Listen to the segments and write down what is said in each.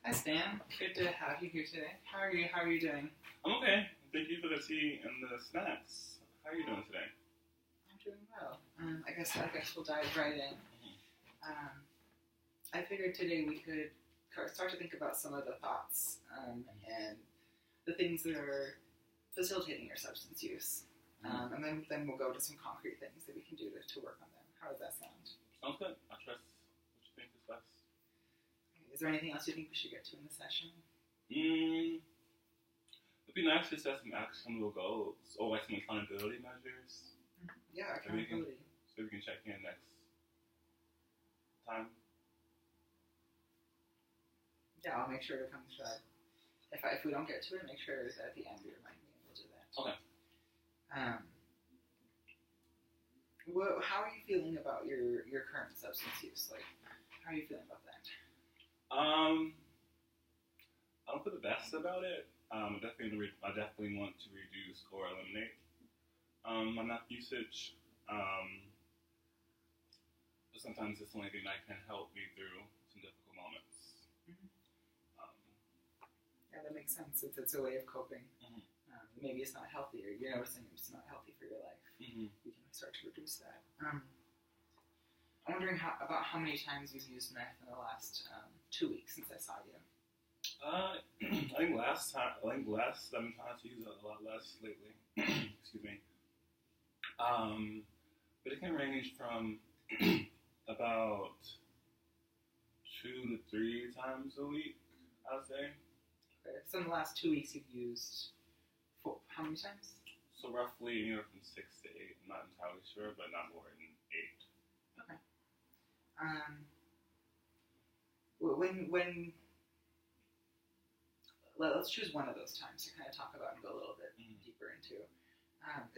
Hi Stan, good to have you here today. How are you? How are you doing? I'm okay. Thank you for the tea and the snacks. How are you doing today? I'm doing well. I guess we'll dive right in. I figured today we could start to think about some of the thoughts and the things that are facilitating your substance use, and then we'll go to some concrete things that we can do to work on them. How does that sound? Sounds good. I trust what you think is best. Is there anything else you think we should get to in the session? It'd be nice to set some actionable goals or like some accountability measures. Yeah, accountability. So we can check in next time. Yeah, I'll make sure to come to that. If we don't get to it, make sure that at the end you remind me and we'll do that. Okay. How are you feeling about your current substance use? Like, how are you feeling about that? I don't feel the best about it. I definitely want to reduce or eliminate my meth usage. But sometimes it's the only thing that can help me through some difficult moments. Yeah, that makes sense. It's a way of coping. Maybe it's not healthy, or you're noticing it's not healthy for your life. You can start to reduce that. I'm wondering about how many times you've used meth in the last 2 weeks since I saw you. I think last I've been trying to use it a lot less lately. Excuse me. But it can range from about 2 to 3 times a week, I'd say. Okay. So in the last 2 weeks you've used how many times? So roughly anywhere from 6 to 8. I'm not entirely sure, but not more than 8. Okay. When let's choose one of those times to kind of talk about and go a little bit deeper into.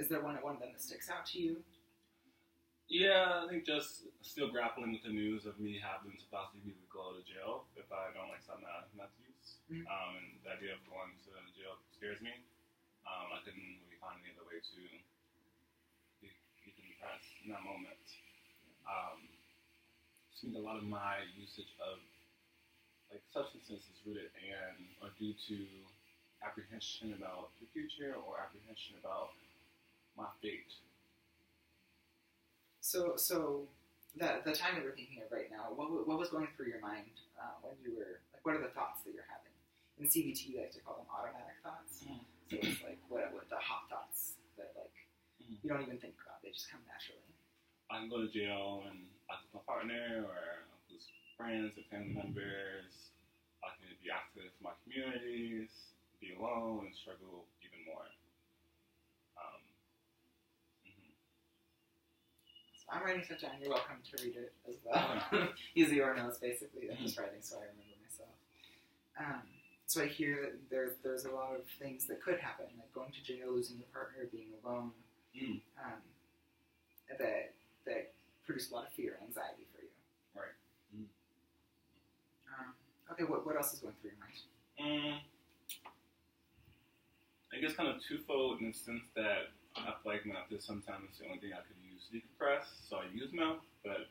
Is there one of them that sticks out to you? Yeah, I think just still grappling with the news of me having to possibly go to jail if I don't stop my meth use. And the idea of going to jail scares me. I couldn't really find any other way to be depressed in that moment. I think a lot of my usage of substances is rooted or due to apprehension about the future or apprehension about my fate. So the time that we're thinking of right now, what was going through your mind when you were what are the thoughts that you're having? In CBT, we like to call them automatic thoughts. So it's what the hot thoughts that you don't even think about; they just come naturally. I can go to jail and I lose my partner or lose friends and family members. I can be active in my communities, be alone, and struggle even more. So I'm writing stuff down. You're welcome to read it as well. Use the notes, basically. I'm just writing so I remember myself. So I hear that there's a lot of things that could happen, like going to jail, losing your partner, being alone, that produce a lot of fear and anxiety for you. Right. Okay, what else is going through your mind? I guess kind of twofold in the sense that I feel like meth is sometimes the only thing I could use to decompress, so I use meth, but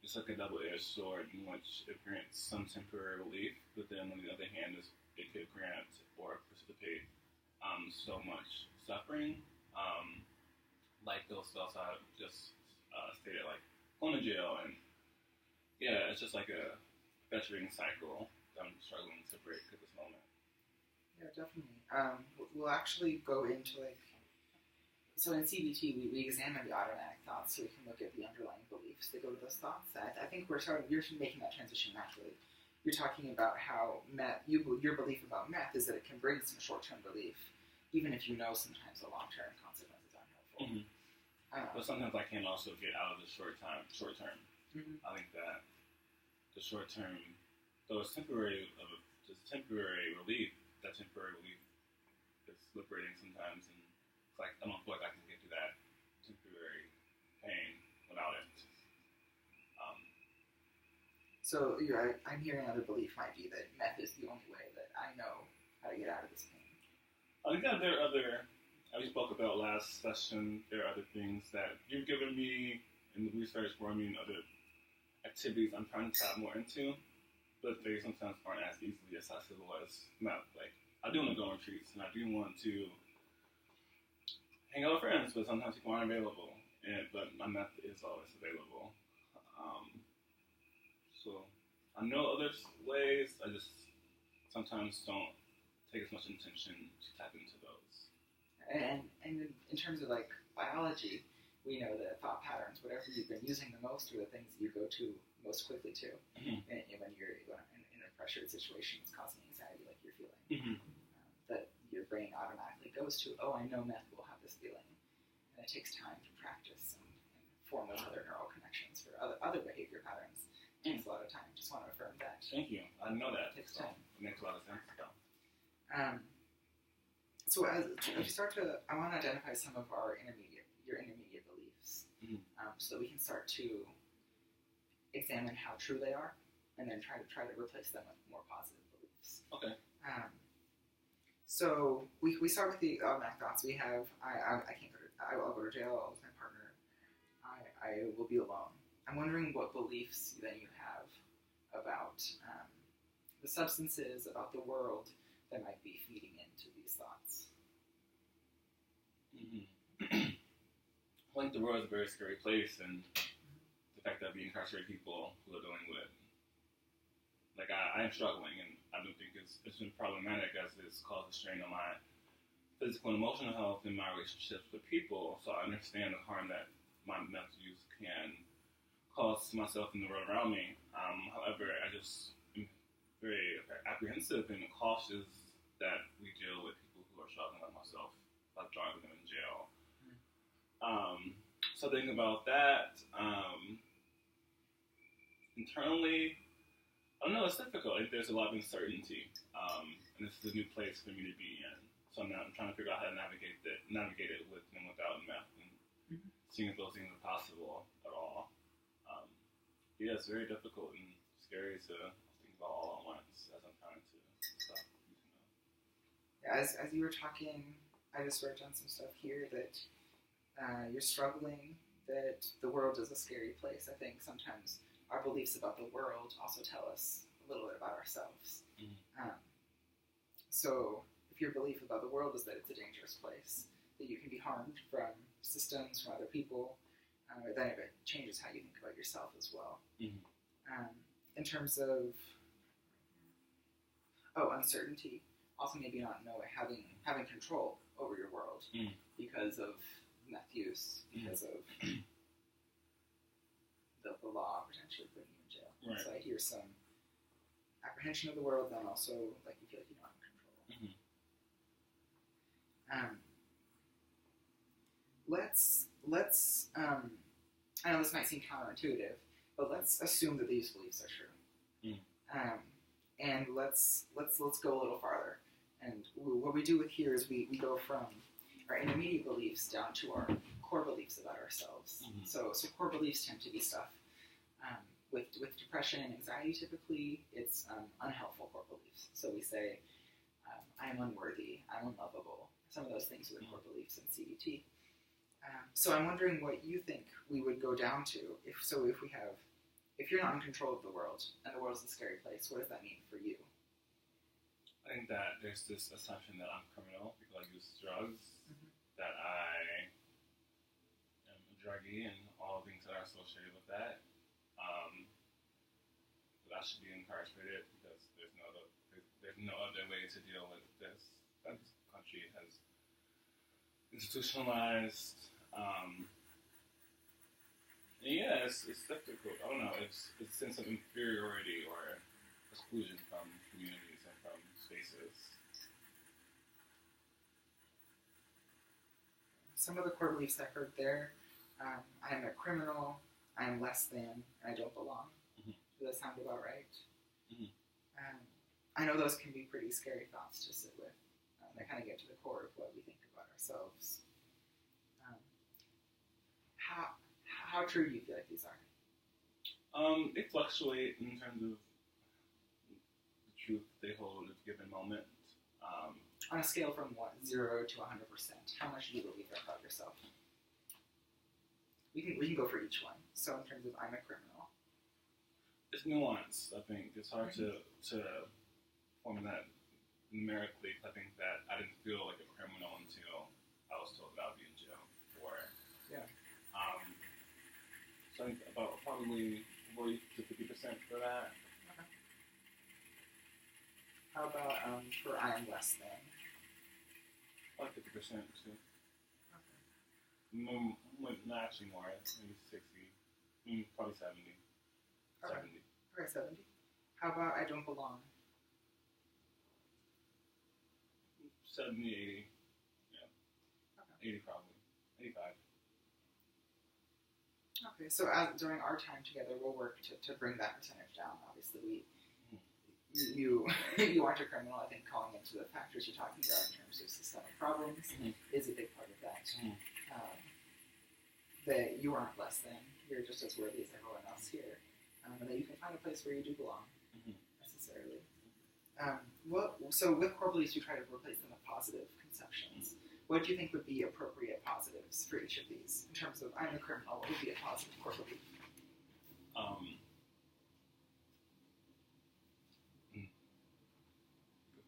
it's like a double-edged sword in which it grants some temporary relief, but then on the other hand, it could grant or precipitate so much suffering, like those thoughts I just stated, like going to jail, and yeah, it's just like a perpetuating cycle that I'm struggling to break at this moment. Yeah, definitely. We'll actually go into so in CBT we examine the automatic thoughts so we can look at the underlying beliefs that go to those thoughts. I think you're making that transition naturally. You're talking about how your belief about meth is that it can bring some short-term relief, even if you know sometimes the long-term consequences aren't helpful. But sometimes I can also get out of the short term. I think that the short term, though it's temporary relief, that temporary relief is liberating sometimes, and it's like I don't feel like I can get through that temporary pain without it. So I'm hearing another belief might be that meth is the only way that I know how to get out of this pain. I think that there are other, as we spoke about last session, there are other things that you've given me in the research for me and other activities I'm trying to tap more into. but they sometimes aren't as easily accessible as meth. Like, I do want to go on retreats, and I do want to hang out with friends, but sometimes people aren't available. But my meth is always available. So I know other ways. I just sometimes don't take as much intention to tap into those. And in terms of like biology, we know that thought patterns, whatever you've been using the most, are the things you go to most quickly to. Mm-hmm. And when you're in a pressured situation that's causing anxiety, like you're feeling, that your brain automatically goes to, oh, I know meth will have this feeling. And it takes time to practice and form those other neural connections for other behavior patterns. It takes a lot of time. Just want to affirm that. Thank you. I know that. It takes time. It makes a lot of sense. So as we start to, I want to identify some of your intermediate beliefs, so that we can start to examine how true they are, and then try to replace them with more positive beliefs. Okay. So we start with the automatic thoughts. We have I can't go to, I'll go to jail with my partner. I will be alone. I'm wondering what beliefs then you have about the substances, about the world, that might be feeding into these thoughts. I think the world is a very scary place, and the fact that we incarcerate people who are dealing with, like, I am struggling, and I don't think it's been problematic as it's caused a strain on my physical and emotional health and my relationships with people. So I understand the harm that my meth use can cause to myself and the world around me. However, I just am very apprehensive and cautious that we deal with people who are struggling like myself, like driving them in jail. So thinking about that, internally, I don't know, it's difficult. There's a lot of uncertainty, and this is a new place for me to be in. So I'm trying to figure out how to navigate it with and without meth, and seeing if those things are possible at all. Yeah, it's very difficult and scary to think about all at once as I'm trying to stop using them. Yeah, as you were talking, I just wrote down some stuff here that you're struggling, that the world is a scary place. I think sometimes our beliefs about the world also tell us a little bit about ourselves. So if your belief about the world is that it's a dangerous place, that you can be harmed from systems, from other people, then it changes how you think about yourself as well. In terms of uncertainty, also maybe not having control over your world because of meth use, because of the law potentially putting you in jail. Right. So I hear some apprehension of the world, then also like you feel like you don't have control. Let's I know this might seem counterintuitive, but let's assume that these beliefs are true. And let's go a little farther. And what we do with here is we go from our intermediate beliefs down to our core beliefs about ourselves. So core beliefs tend to be stuff with depression and anxiety. Typically, it's unhelpful core beliefs. So we say, I am unworthy, I'm unlovable. Some of those things are the core beliefs in CBT. So I'm wondering what you think we would go down to if you're not in control of the world and the world's a scary place. What does that mean for you? I think that there's this assumption that I'm criminal because I use drugs, that I am a druggie and all things that are associated with that. That I should be incarcerated because there's no other way to deal with this. That this country has institutionalized. Yeah, it's difficult. I don't know. It's a sense of inferiority or exclusion from communities and from spaces. Some of the core beliefs I heard there: I am a criminal, I am less than, and I don't belong. Does that sound about right? I know those can be pretty scary thoughts to sit with. They kind of get to the core of what we think about ourselves. How true do you feel like these are? They fluctuate in terms of the truth they hold at a given moment. On a scale from 0 to 100%, how much do you believe that about yourself? We can go for each one. So in terms of I'm a criminal. it's nuanced. I think it's hard to form that numerically. I think that I didn't feel like a criminal until I was told that I'd be in jail for it. Yeah. So I think about probably 40 to 50% for that. Okay. How about for I am less than? About 50% too. Okay. Not actually more. Maybe 60. Probably 70. Okay. 70. Okay, 70. How about I don't belong? 70, 80. Yeah. Okay. 80 probably. 85. Okay, so during our time together, we'll work to bring that percentage down. Obviously, you aren't a criminal. I think calling into the factors you're talking about in terms of systemic problems is a big part of that. That you aren't less than. You're just as worthy as everyone else here. And that you can find a place where you do belong, necessarily. So with core beliefs, you try to replace them with positive conceptions. What do you think would be appropriate positives for each of these? In terms of, I'm a criminal, what would be a positive core belief? Good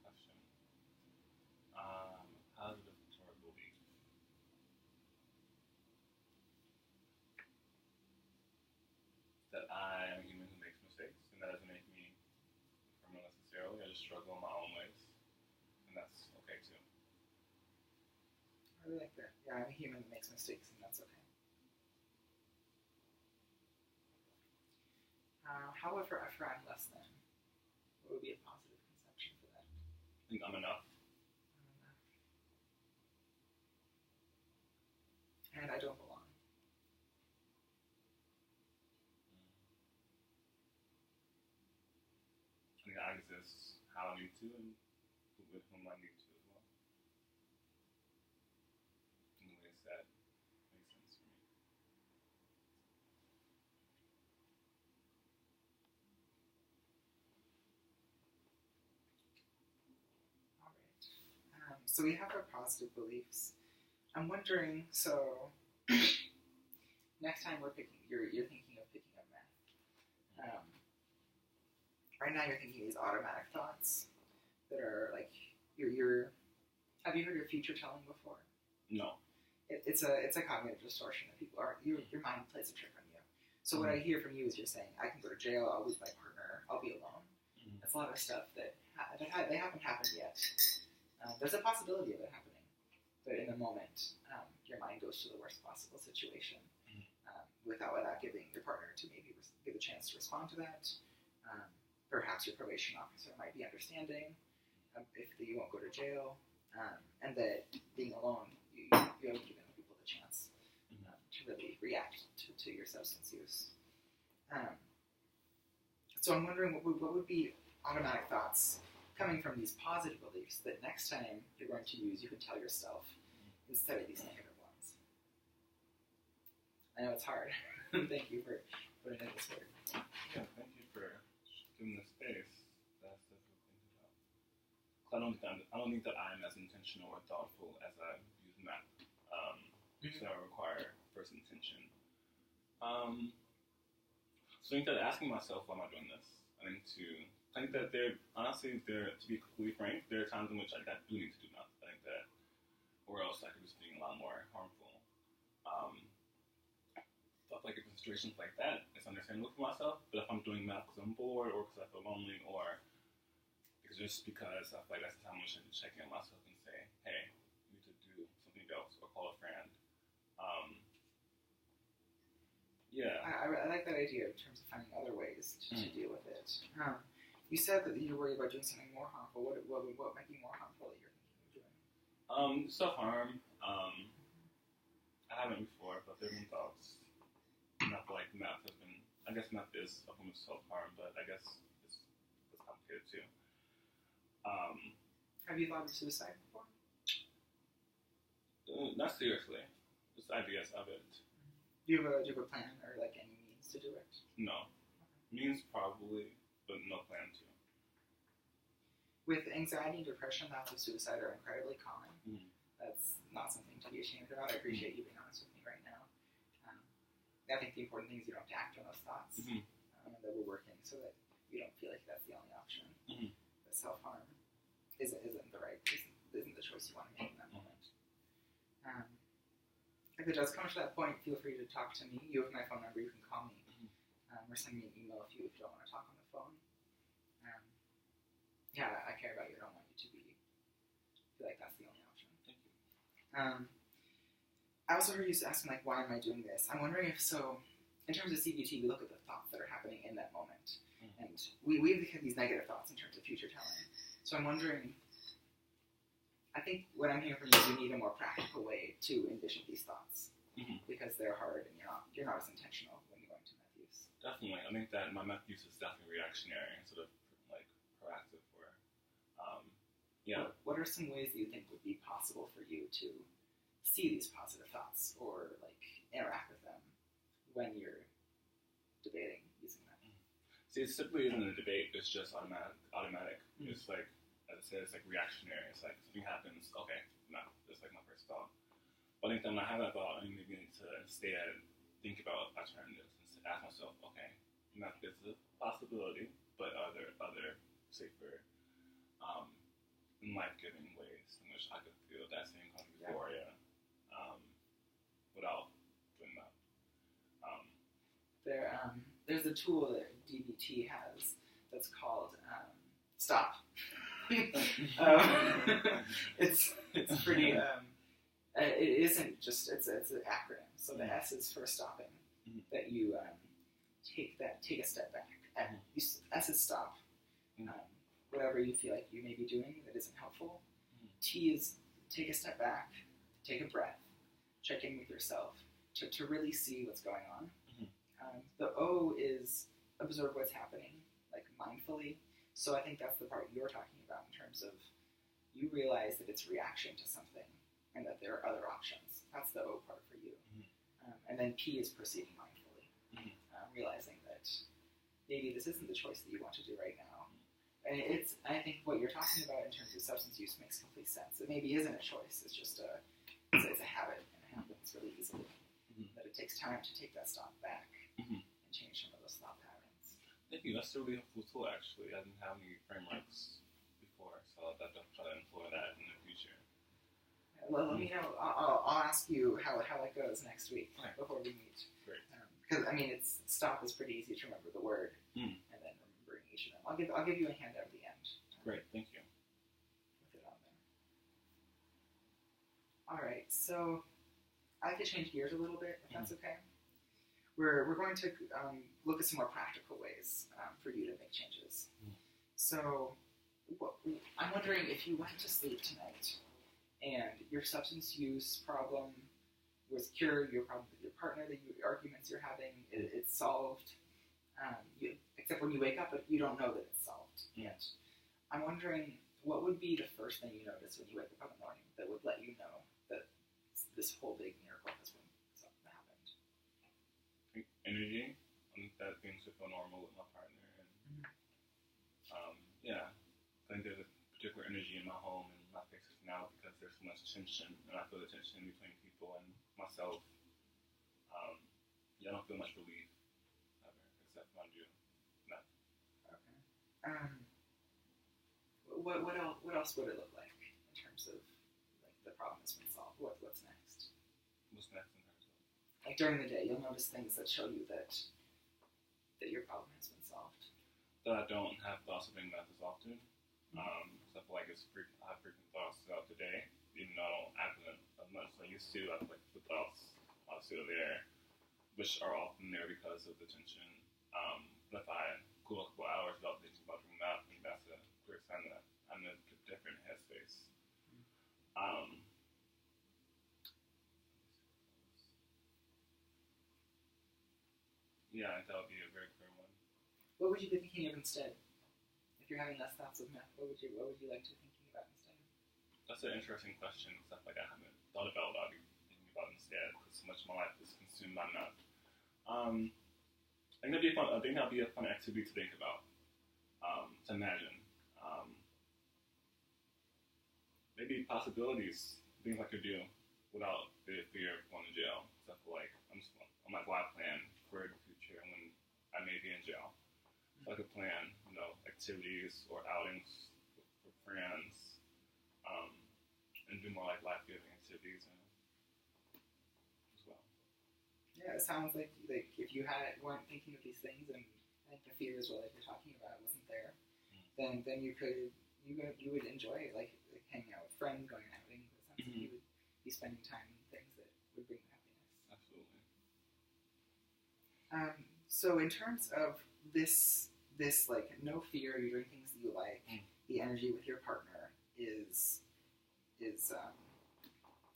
question. Positive core belief. That I am a human who makes mistakes, and that doesn't make me a criminal necessarily. I just struggle in my own ways, and that's okay too. I really like that. Yeah, I'm a human that makes mistakes, and that's okay. However, if I'm less than, what would be a positive conception for that? I think I'm enough. And I don't belong. I think I exist how I need to and with whom I need to as well. In ways that make sense for me. All right. So we have our positive beliefs. I'm wondering, so next time you're thinking of picking up math. Right now you're thinking these automatic thoughts that are like have you heard of future telling before? No. It's a cognitive distortion that people are your mind plays a trick on you. So what I hear from you is you're saying I can go to jail, I'll lose my partner, I'll be alone. That's a lot of stuff that they haven't happened yet. There's a possibility of it happening, but in the moment, your mind goes to the worst possible situation without giving your partner to maybe give a chance to respond to that. Perhaps your probation officer might be understanding if you won't go to jail, and that being alone, you haven't given people the chance to really react to your substance use. So I'm wondering what would be automatic thoughts coming from these positive beliefs that next time you're going to use, you can tell yourself instead of these negative ones. I know it's hard. Thank you for putting in this word. Yeah, thank you for giving the space. That's difficult thing to talk. I don't think that I'm as intentional or thoughtful as I use math. So I require first intention. So I think that asking myself, why am I doing this? I think that to be completely frank, there are times in which I do need to do math. I think that, or else I could be being a lot more harmful. Stuff like in situations like that, it's understandable for myself. But if I'm doing math because I'm bored, or because I feel lonely, or just because I feel like that's the time I should check in on myself and say, hey, you need to do something else, or call a friend. Yeah. I like that idea in terms of finding other ways to deal with it. You said that you're worried about doing something more harmful. What might be more harmful that you're thinking of doing? Self-harm. I haven't before, but there have been thoughts. And I feel like math has been, I guess math is a form of self-harm, but I guess it's complicated too. Have you thought of suicide before? Not seriously. Just ideas of it. Do you have a plan or like any means to do it? No. Means probably, but no plan to. With anxiety and depression, thoughts of suicide are incredibly common. That's not something to be ashamed about. I appreciate you being honest with me right now. I think the important thing is you don't have to act on those thoughts. that we're working so that we don't feel like that's the only option. Mm-hmm. That self-harm isn't the choice you want to make in that moment. If it does come to that point, feel free to talk to me. You have my phone number. You can call me, or send me an email if you don't want to talk on the phone. Yeah, I care about you. I don't want you to feel like that's the only option. Thank you. I also heard you asking, like, why am I doing this? I'm wondering if so, in terms of CBT, we look at the thoughts that are happening in that moment. And we have these negative thoughts in terms of future telling. So I'm wondering, I think what I'm hearing from you is you need a more practical way to envision these thoughts. Because they're hard and you're not as intentional when you're going to meth use. Definitely. I think that my meth use is definitely reactionary instead of like proactive or What are some ways that you think would be possible for you to see these positive thoughts or like interact with them when you're debating using that? See, it simply isn't a debate. It's just automatic. It's like, as I said, it's like reactionary. It's like something happens. Okay, no, that's like my first thought. But I think that when I have that thought, I maybe need to instead think about alternatives and ask myself, okay, meth is a possibility, but are there other safer, life-giving ways in which I could feel that same kind of euphoria without doing that? There's a tool that DBT has that's called Stop. It's pretty. It isn't just it's an acronym. So the S is for stopping. That you take a step back. S is stop. Whatever you feel like you may be doing that isn't helpful. T is take a step back, take a breath, check in with yourself to really see what's going on. The O is observe what's happening, like mindfully. So I think that's the part you're talking about in terms of you realize that it's reaction to something and that there are other options. That's the O part for you. And then P is proceeding mindfully, realizing that maybe this isn't the choice that you want to do right now. And I think what you're talking about in terms of substance use makes complete sense. It maybe isn't a choice. It's just it's a habit, and it happens really easily. That it takes time to take that stop back and change some of those thought patterns. Thank you. That's a really helpful tool, actually. I didn't have any frameworks before, so I'll definitely try to employ that in the future. Well, let me know. I'll ask you how it goes next week before we meet. Great. Because stop is pretty easy to remember the word, and then remembering each of them. I'll give you a handout at the end. Great. Thank you. With it on there. All right. So I could change gears a little bit, if that's okay. We're going to look at some more practical ways for you to make changes. So I'm wondering if you went to sleep tonight and your substance use problem was cured, your problem with your partner, the arguments you're having, it's solved, except when you wake up, you don't know that it's solved yet. I'm wondering, what would be the first thing you notice when you wake up in the morning that would let you know that this whole big miracle has happened? Energy. I think that things should feel normal with my partner. And, I think there's a particular energy in my home and my spaces now because there's so much tension, and I feel the tension between people and myself. I don't feel much relief ever, except when I do that. Okay. What else would it look like in terms of like the problem has been solved? What's next? What's next in terms of? Like during the day, you'll notice things that show you that your problem has been solved. That I don't have thoughts of being meth as often. So I feel like I have frequent thoughts throughout the day, even though I don't act on them as much as I used to. I feel like the thoughts are still there, which are often there because of the tension. But if I go a couple hours without thinking about doing that, I think that's a clear sign that I'm in a different headspace. Yeah, I think that would be a very clear one. What would you be thinking of instead? If you're having less thoughts of meth, what would you like to be thinking about instead? That's an interesting question. Stuff like I haven't thought about what I'd be thinking about instead, because so much of my life is consumed by meth. I think that'd be fun. I think that'd be a fun activity to think about, to imagine. Maybe possibilities, things I could do without the fear of going to jail. So I feel like I'm like, why plan for the future when I may be in jail? So I could plan, activities or outings with friends, and do more like life-giving activities as well. Yeah, it sounds like if you weren't thinking of these things, and I think the fear as well that you're talking about wasn't there, then you would enjoy it, like hanging out with friends, going outing. It sounds like you would be spending time in things that would bring you happiness. Absolutely. So in terms of this like no fear, you're doing things that you like. The energy with your partner is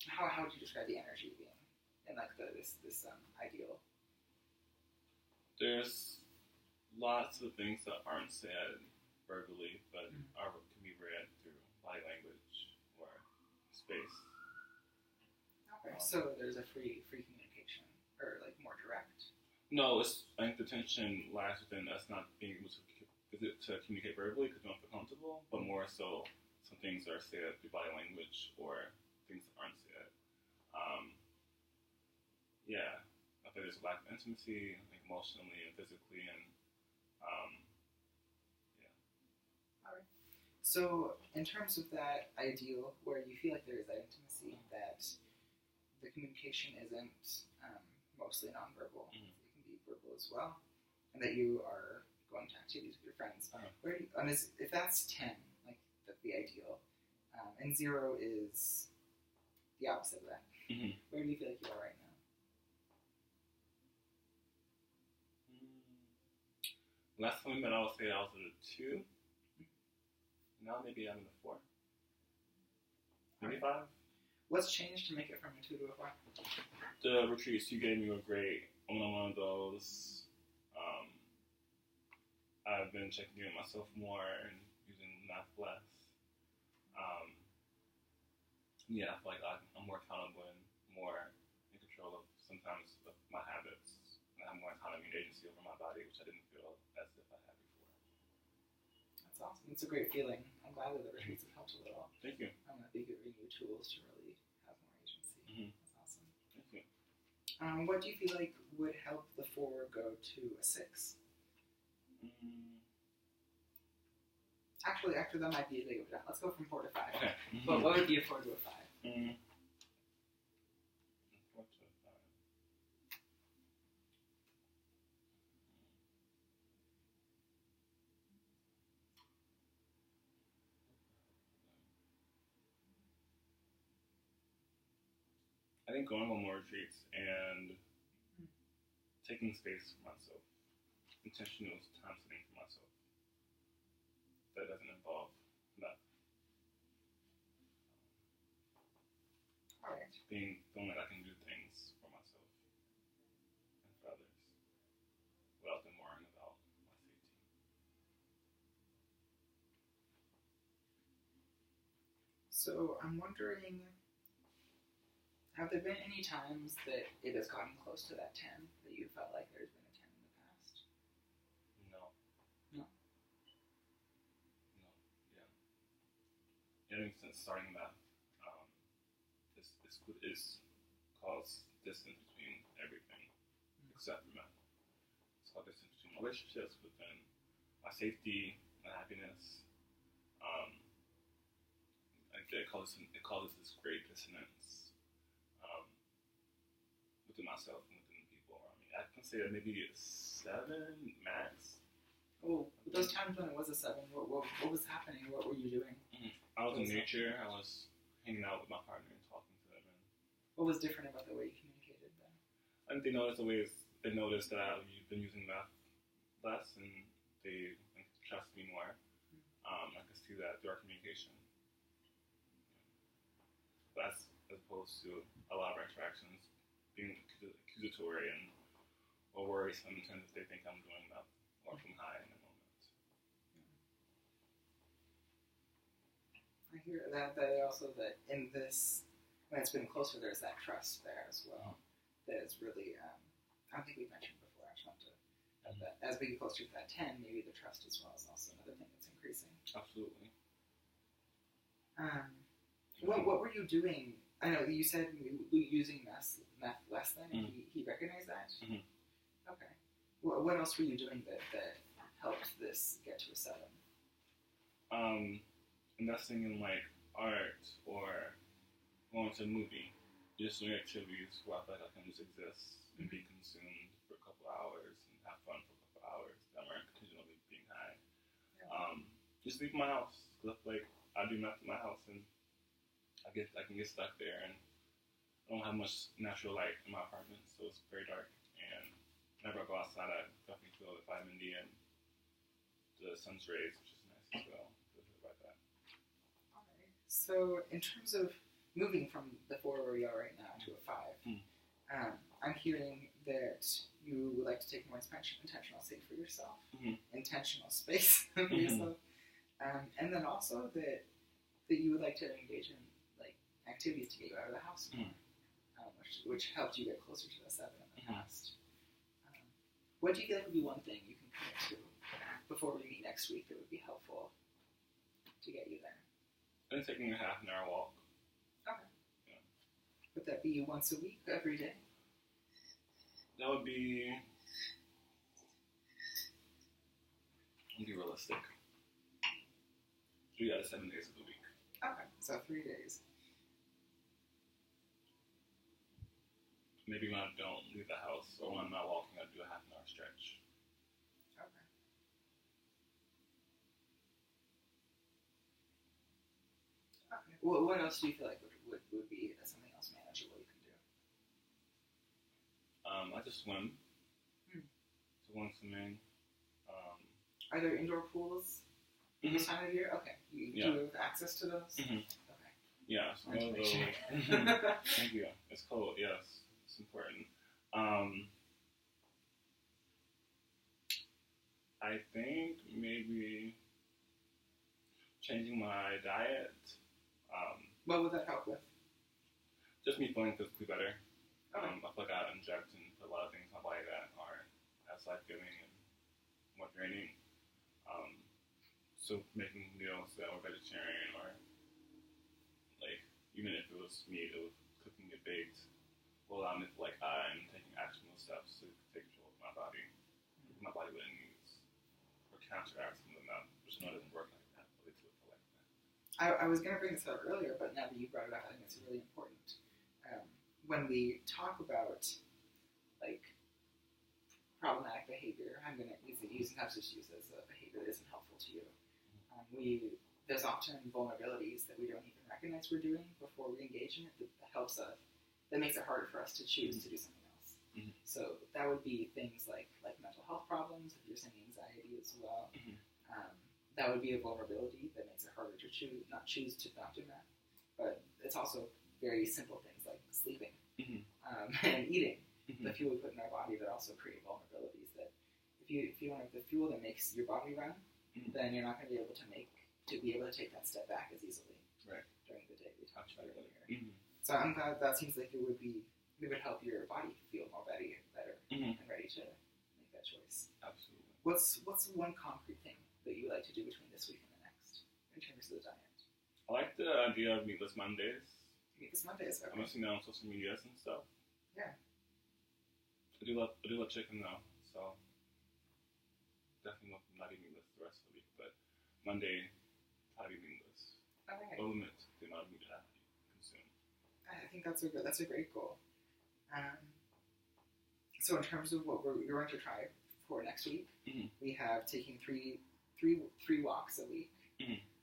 how would you describe the energy being in like this ideal? There's lots of things that aren't said verbally, but can be read through body language or space. Okay, so there's a free communication, or like more direct. No, I think the tension lies within us not being able to communicate verbally because we don't feel comfortable, but more so some things are said through body language or things that aren't said. Yeah, I think there's a lack of intimacy, like emotionally and physically, and yeah. All right. So in terms of that ideal, where you feel like there is that intimacy, that the communication isn't mostly nonverbal, it can be verbal as well, and that you are going to activities with your friends. Where do you, if that's 10, like the ideal, and 0 is the opposite of that, where do you feel like you are right now? Last time we met, I would say I was at a 2. Now maybe I'm in a 4. Maybe 5. What's changed to make it from a 2 to a 5? The retreats, you gave me a great one-on-one of those. I've been checking in myself more and using math less. Yeah, I feel like I'm more accountable and more in control of sometimes of my habits. And I have more autonomy and agency over my body, which I didn't feel as if I had before. That's awesome. It's a great feeling. I'm glad that the retreats have helped a little. Thank you. I think it giving you tools to really have more agency. That's awesome. Thank you. What do you feel like would help the 4 go to a 6? Actually, that might be a big jump. Let's go from 4 to 5. Okay. But what would be a 4 to a 5? 4 to 5. I think going on more retreats and taking space for myself, intentional time sitting for myself. That doesn't involve that. All right. Feeling like I can do things for myself and for others without them worrying about my safety. So I'm wondering, have there been any times that it has gotten close to that 10, that you felt like there's been a 10 in the past? No. No? No. Yeah. I think since starting math, it's caused distance between everything except for math. It's caused distance between my relationships, but then my safety, my happiness. It causes this great dissonance within myself and within the people around me. I can say that maybe a 7 max. Oh, those times when it was a 7, what was happening? What were you doing? I was in nature. I was hanging out with my partner and talking to them. And what was different about the way you communicated then? I think they noticed that I've been using math less, and they trust me more. I can see that through our communication. But as opposed to a lot of our interactions being accusatory or worrisome in terms of they think I'm doing that or from high in the moment. I hear that also that in this, when it's been closer, there's that trust there as well. That is really, I don't think we've mentioned before. I just want to add that as we get closer to that 10, maybe the trust as well is also another thing that's increasing. Absolutely. What were you doing? I know you said using math less than, and he recognized that? Okay. What else were you doing that helped this get to a 7? Investing in like art or going to a movie, just doing activities where I feel like I can just exist and be consumed for a couple hours and have fun for a couple hours that weren't contingent on me being high. Just leave my house. Cause like I do math in my house and I can get stuck there, and I don't have much natural light in my apartment, so it's very dark. And whenever I go outside, I definitely feel the vitamin D and the sun's rays, which is nice as well. About that. Alright. So in terms of moving from the 4 where we are right now to a 5, I'm hearing that you would like to take more intentional space for yourself, intentional space for yourself, and then also that you would like to engage in like activities to get you out of the house more, which helped you get closer to the 7 in the past. What do you feel like would be one thing you can commit to before we meet next week that would be helpful to get you there? I'm taking a half an hour walk. Okay. Yeah. Would that be once a week, every day? That would be realistic. 3 out of 7 days of the week. Okay, so 3 days. Maybe when I don't leave the house or when I'm not walking, I'll do a half an hour stretch. Okay. Okay. Well, what else do you feel like would be something else manageable you can do? I just swim. So one swimming. Are there indoor pools this time of year? Okay. Do you have access to those? Okay. Yeah, so those. Thank you. It's cold, yes. It's important. I think maybe changing my diet. What would that help with? Just me feeling physically better. Okay. I feel like I inject and put a lot of things in my body that are as life-giving and more draining. So making meals that were vegetarian or like even if it was meat, it was cooking it baked, will allow me to like I'm taking actionable steps to take control of my body. My body wouldn't use or counteract some of them, which no doesn't work like that, but it's like that. I was going to bring this up earlier, but now that you brought it up, I think it's really important. When we talk about like problematic behavior, I'm going to use substance use as a behavior that isn't helpful to you. There's often vulnerabilities that we don't even recognize we're doing before we engage in it that makes it harder for us to choose to do something else. So that would be things like mental health problems, if you're saying anxiety as well. That would be a vulnerability that makes it harder to not choose to not do that. But it's also very simple things like sleeping and eating. The fuel we put in our body that also create vulnerabilities that if you don't have the fuel that makes your body run, then you're not going to be able to take that step back as easily during the day. We talked about it earlier. So I'm glad that seems like it would help your body feel more better and ready to make that choice. Absolutely. What's one concrete thing that you would like to do between this week and the next in terms of the diet? I like the idea of meatless Mondays. Meatless Mondays. Okay. I'm seeing that on social medias and stuff. Yeah. I do love chicken though, so definitely not eating meatless the rest of the week. But Monday, try to be meatless. Okay. No limit to the amount of meat that I consume. I think that's a great goal. So in terms of what we're going to try for next week, we have taking three walks a week.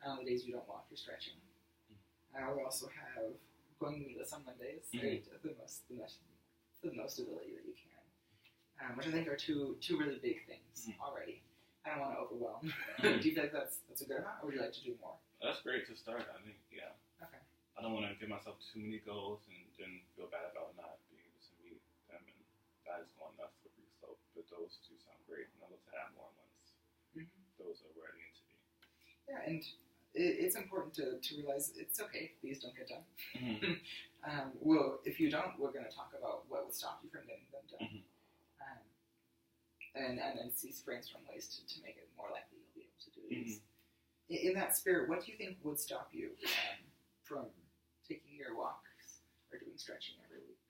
On the days you don't walk, you're stretching. We also have going meatless on Mondays, right? The most ability that you can, which I think are two really big things already. I don't want to overwhelm. Do you feel like that's a good amount, or would you like to do more? That's great to start. I think, yeah. Okay. I don't want to give myself too many goals and then feel bad about not being able to meet them, and that is going nuts for free. So, but those two sound great, and I'd love to have more once those are where I need to be. Yeah, and it's important to realize it's okay if these don't get done. Well, if you don't, we're going to talk about what would stop you from getting them done. And then brainstorm ways to make it more likely you'll be able to do these. In that spirit, what do you think would stop you from taking your walks or doing stretching every week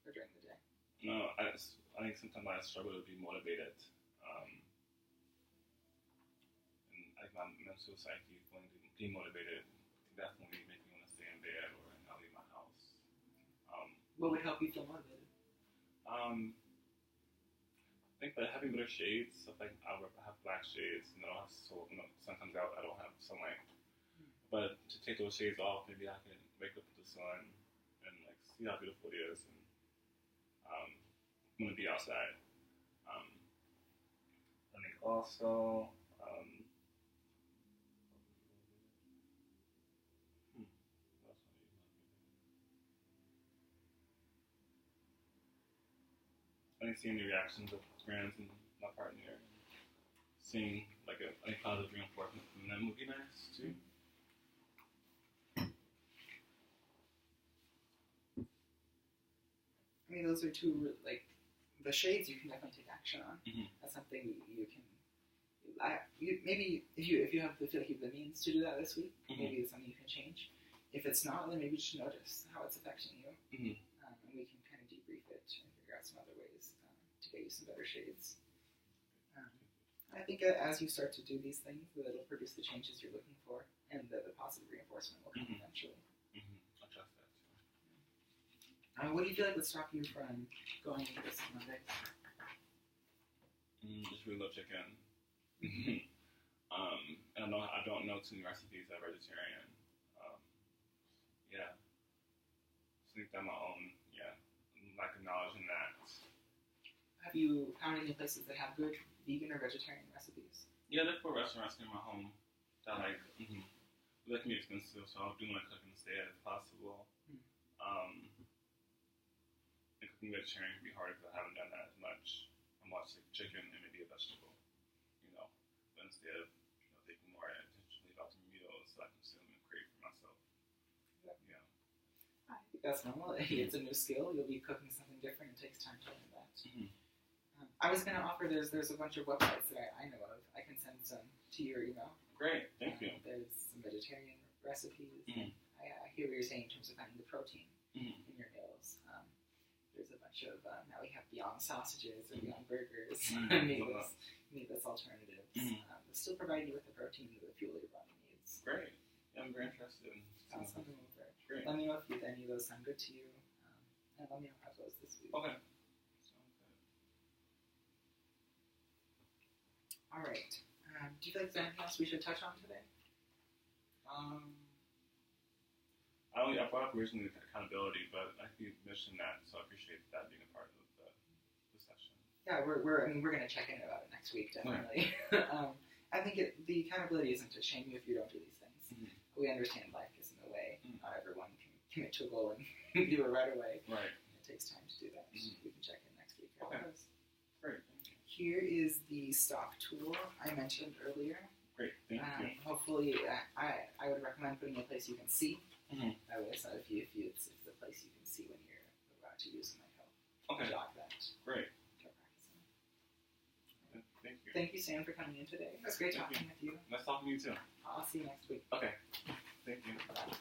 or during the day? No, I think sometimes I struggle to be motivated. like my mental psyche feeling demotivated, definitely make me want to stay in bed or not leave my house. What would help you feel motivated? I think that having better shades, stuff like I have black shades, so sun comes out, I don't have sunlight. But to take those shades off, maybe I can wake up with the sun and like see how beautiful it is, and I'm gonna be outside. I think also, I think seeing the reactions of friends and my partner, seeing like a positive reinforcement from them would be nice too. I mean, those are two, like, the shades you can definitely take action on. Mm-hmm. That's something you can. Maybe if you have feel like you have the means to do that this week, maybe it's something you can change. If it's not, then maybe just notice how it's affecting you, and we can kind of debrief it and figure out some other ways to get you some better shades. I think as you start to do these things, it'll produce the changes you're looking for, and the positive reinforcement will come eventually. I trust that too. What do you feel like would stop you from going into this Monday? Just really love chicken. And I don't know too many recipes that are vegetarian. Just think that my own, lack of knowledge in that. Have you found any places that have good vegan or vegetarian recipes? Yeah, there's 4 restaurants near my home that like, they can be expensive, so I'll do my cooking instead if possible. And cooking vegetarian can be hard because I haven't done that as much. I'm watching chicken and maybe a vegetable, but instead of thinking more intentionally about the meals so I can consume and create for myself. Yeah. I think that's normal. It's a new skill. You'll be cooking something different. It takes time to learn that. I was going to offer, there's a bunch of websites that I know of. I can send some to your email. Great, thank you. There's some vegetarian recipes. I hear what you're saying in terms of finding the protein in your meals. There's a bunch of, now we have Beyond Sausages or Beyond Burgers, meatless alternatives. That still provide you with the protein to fuel your body needs. Great. Yeah, I'm very interested in I'll send them over. Great. Let me know if any of those sound good to you. And let me know how it goes this week. Okay. All right. Do you think there's anything else we should touch on today? I brought up originally accountability, but I think you mentioned that, so I appreciate that being a part of the session. Yeah, we're going to check in about it next week, definitely. I think the accountability isn't to shame you if you don't do these things. We understand life is in the way. Not everyone can commit to a goal and do it right away. Right. It takes time to do that. We can check in next week. Okay. Great. Here is the stock tool I mentioned earlier. Great, thank you. Hopefully, I would recommend putting it in a place you can see. That way, it's not if it's the place you can see when you're about to use it, might help. Jog that. Great. Start practicing. Thank you. Thank you, Sam, for coming in today. It was great talking with you. Nice talking to you too. I'll see you next week. Okay. Thank you. Bye.